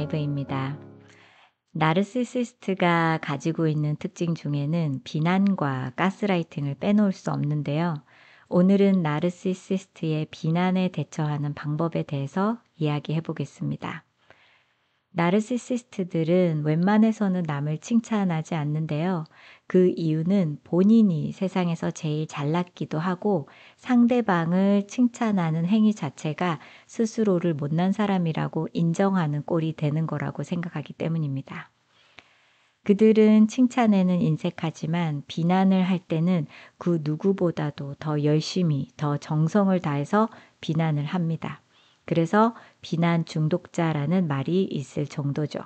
라이브입니다. 나르시시스트가 가지고 있는 특징 중에는 비난과 가스라이팅을 빼놓을 수 없는데요. 오늘은 나르시시스트의 비난에 대처하는 방법에 대해서 이야기해 보겠습니다. 나르시시스트들은 웬만해서는 남을 칭찬하지 않는데요. 그 이유는 본인이 세상에서 제일 잘났기도 하고 상대방을 칭찬하는 행위 자체가 스스로를 못난 사람이라고 인정하는 꼴이 되는 거라고 생각하기 때문입니다. 그들은 칭찬에는 인색하지만 비난을 할 때는 그 누구보다도 더 열심히, 더 정성을 다해서 비난을 합니다. 그래서 비난 중독자라는 말이 있을 정도죠.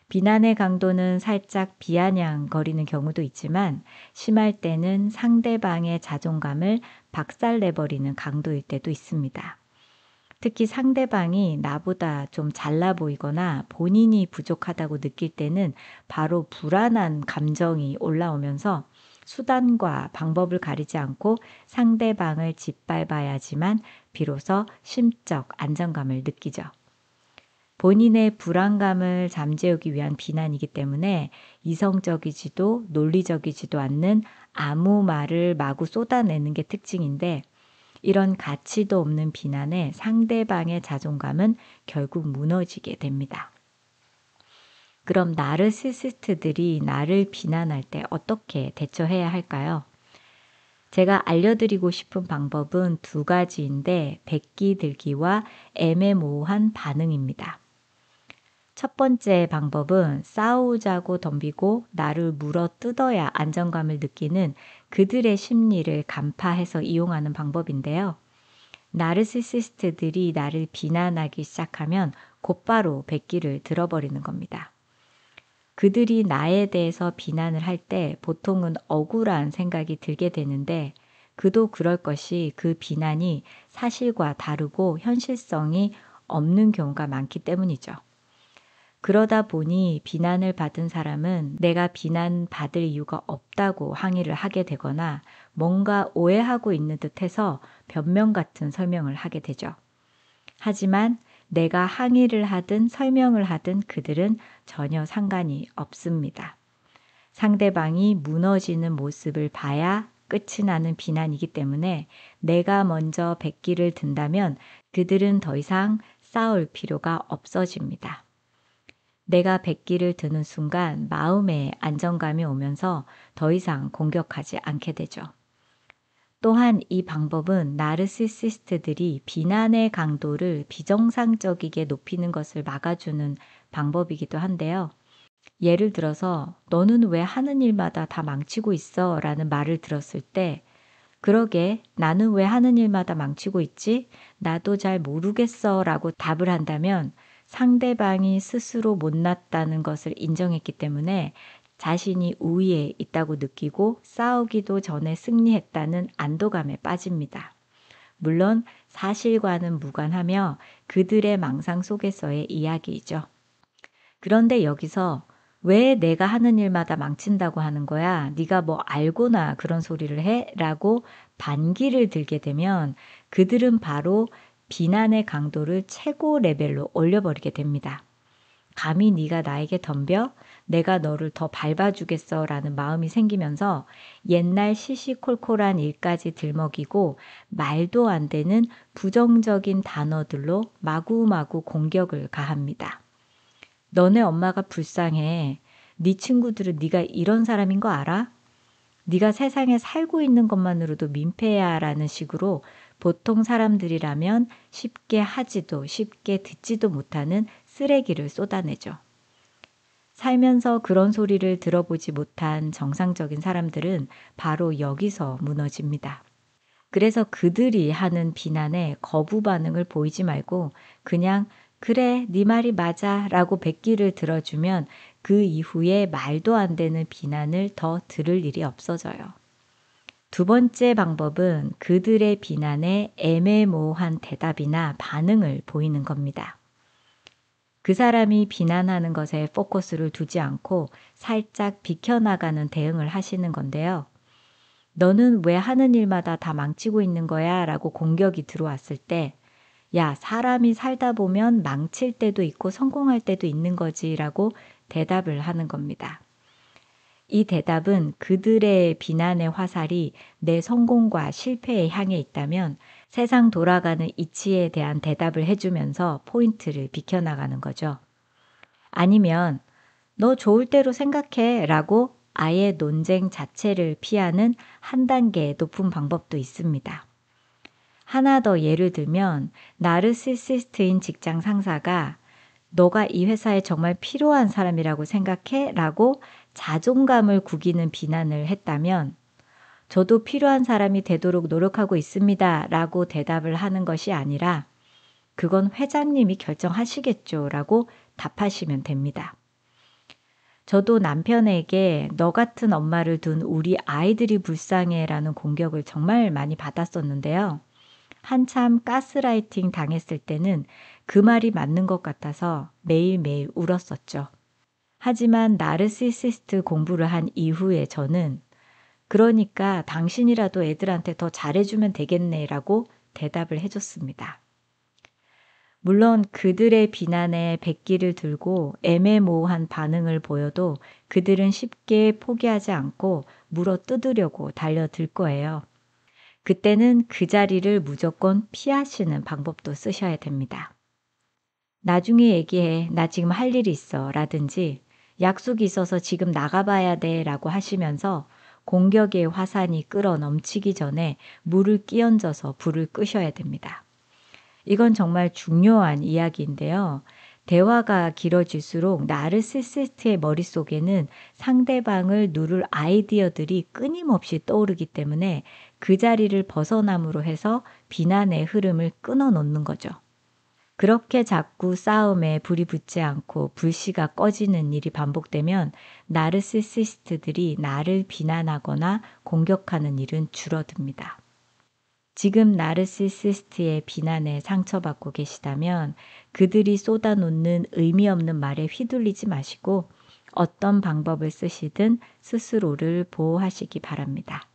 비난의 강도는 살짝 비아냥거리는 경우도 있지만 심할 때는 상대방의 자존감을 박살내버리는 강도일 때도 있습니다. 특히 상대방이 나보다 좀 잘나 보이거나 본인이 부족하다고 느낄 때는 바로 불안한 감정이 올라오면서 수단과 방법을 가리지 않고 상대방을 짓밟아야지만 비로소 심적 안정감을 느끼죠. 본인의 불안감을 잠재우기 위한 비난이기 때문에 이성적이지도 논리적이지도 않는 아무 말을 마구 쏟아내는 게 특징인데 이런 가치도 없는 비난에 상대방의 자존감은 결국 무너지게 됩니다. 그럼 나르시시스트들이 나를 비난할 때 어떻게 대처해야 할까요? 제가 알려드리고 싶은 방법은 두 가지인데 백기 들기와 애매모호한 반응입니다. 첫 번째 방법은 싸우자고 덤비고 나를 물어 뜯어야 안정감을 느끼는 그들의 심리를 간파해서 이용하는 방법인데요. 나르시시스트들이 나를 비난하기 시작하면 곧바로 백기를 들어버리는 겁니다. 그들이 나에 대해서 비난을 할 때 보통은 억울한 생각이 들게 되는데 그도 그럴 것이 그 비난이 사실과 다르고 현실성이 없는 경우가 많기 때문이죠. 그러다 보니 비난을 받은 사람은 내가 비난받을 이유가 없다고 항의를 하게 되거나 뭔가 오해하고 있는 듯해서 변명 같은 설명을 하게 되죠. 하지만 내가 항의를 하든 설명을 하든 그들은 전혀 상관이 없습니다. 상대방이 무너지는 모습을 봐야 끝이 나는 비난이기 때문에 내가 먼저 백기를 든다면 그들은 더 이상 싸울 필요가 없어집니다. 내가 백기를 드는 순간 마음에 안정감이 오면서 더 이상 공격하지 않게 되죠. 또한 이 방법은 나르시시스트들이 비난의 강도를 비정상적이게 높이는 것을 막아주는 방법이기도 한데요. 예를 들어서 너는 왜 하는 일마다 다 망치고 있어? 라는 말을 들었을 때 그러게 나는 왜 하는 일마다 망치고 있지? 나도 잘 모르겠어 라고 답을 한다면 상대방이 스스로 못났다는 것을 인정했기 때문에 자신이 우위에 있다고 느끼고 싸우기도 전에 승리했다는 안도감에 빠집니다. 물론 사실과는 무관하며 그들의 망상 속에서의 이야기이죠. 그런데 여기서 왜 내가 하는 일마다 망친다고 하는 거야? 네가 뭐 알고나 그런 소리를 해? 라고 반기를 들게 되면 그들은 바로 비난의 강도를 최고 레벨로 올려버리게 됩니다. 감히 네가 나에게 덤벼? 내가 너를 더 밟아주겠어 라는 마음이 생기면서 옛날 시시콜콜한 일까지 들먹이고 말도 안 되는 부정적인 단어들로 마구마구 공격을 가합니다. 너네 엄마가 불쌍해. 네 친구들은 네가 이런 사람인 거 알아? 네가 세상에 살고 있는 것만으로도 민폐야 라는 식으로 보통 사람들이라면 쉽게 하지도 쉽게 듣지도 못하는 쓰레기를 쏟아내죠. 살면서 그런 소리를 들어보지 못한 정상적인 사람들은 바로 여기서 무너집니다. 그래서 그들이 하는 비난에 거부 반응을 보이지 말고 그냥 그래, 네 말이 맞아 라고 백기를 들어주면 그 이후에 말도 안 되는 비난을 더 들을 일이 없어져요. 두 번째 방법은 그들의 비난에 애매모호한 대답이나 반응을 보이는 겁니다. 그 사람이 비난하는 것에 포커스를 두지 않고 살짝 비켜나가는 대응을 하시는 건데요. 너는 왜 하는 일마다 다 망치고 있는 거야? 라고 공격이 들어왔을 때 야, 사람이 살다 보면 망칠 때도 있고 성공할 때도 있는 거지라고 대답을 하는 겁니다. 이 대답은 그들의 비난의 화살이 내 성공과 실패에 향해 있다면 세상 돌아가는 이치에 대한 대답을 해주면서 포인트를 비켜나가는 거죠. 아니면 너 좋을 대로 생각해 라고 아예 논쟁 자체를 피하는 한 단계 높은 방법도 있습니다. 하나 더 예를 들면 나르시시스트인 직장 상사가 너가 이 회사에 정말 필요한 사람이라고 생각해? 라고 자존감을 구기는 비난을 했다면 저도 필요한 사람이 되도록 노력하고 있습니다. 라고 대답을 하는 것이 아니라 그건 회장님이 결정하시겠죠. 라고 답하시면 됩니다. 저도 남편에게 너 같은 엄마를 둔 우리 아이들이 불쌍해 라는 공격을 정말 많이 받았었는데요. 한참 가스라이팅 당했을 때는 그 말이 맞는 것 같아서 매일매일 울었었죠. 하지만 나르시시스트 공부를 한 이후에 저는 그러니까 당신이라도 애들한테 더 잘해주면 되겠네라고 대답을 해줬습니다. 물론 그들의 비난에 백기를 들고 애매모호한 반응을 보여도 그들은 쉽게 포기하지 않고 물어 뜯으려고 달려들 거예요. 그때는 그 자리를 무조건 피하시는 방법도 쓰셔야 됩니다. 나중에 얘기해. 나 지금 할 일이 있어. 라든지 약속이 있어서 지금 나가봐야 돼. 라고 하시면서 공격의 화산이 끓어 넘치기 전에 물을 끼얹어서 불을 끄셔야 됩니다. 이건 정말 중요한 이야기인데요. 대화가 길어질수록 나르시시스트의 머릿속에는 상대방을 누를 아이디어들이 끊임없이 떠오르기 때문에 그 자리를 벗어남으로 해서 비난의 흐름을 끊어 놓는 거죠. 그렇게 자꾸 싸움에 불이 붙지 않고 불씨가 꺼지는 일이 반복되면 나르시시스트들이 나를 비난하거나 공격하는 일은 줄어듭니다. 지금 나르시시스트의 비난에 상처받고 계시다면 그들이 쏟아놓는 의미 없는 말에 휘둘리지 마시고 어떤 방법을 쓰시든 스스로를 보호하시기 바랍니다.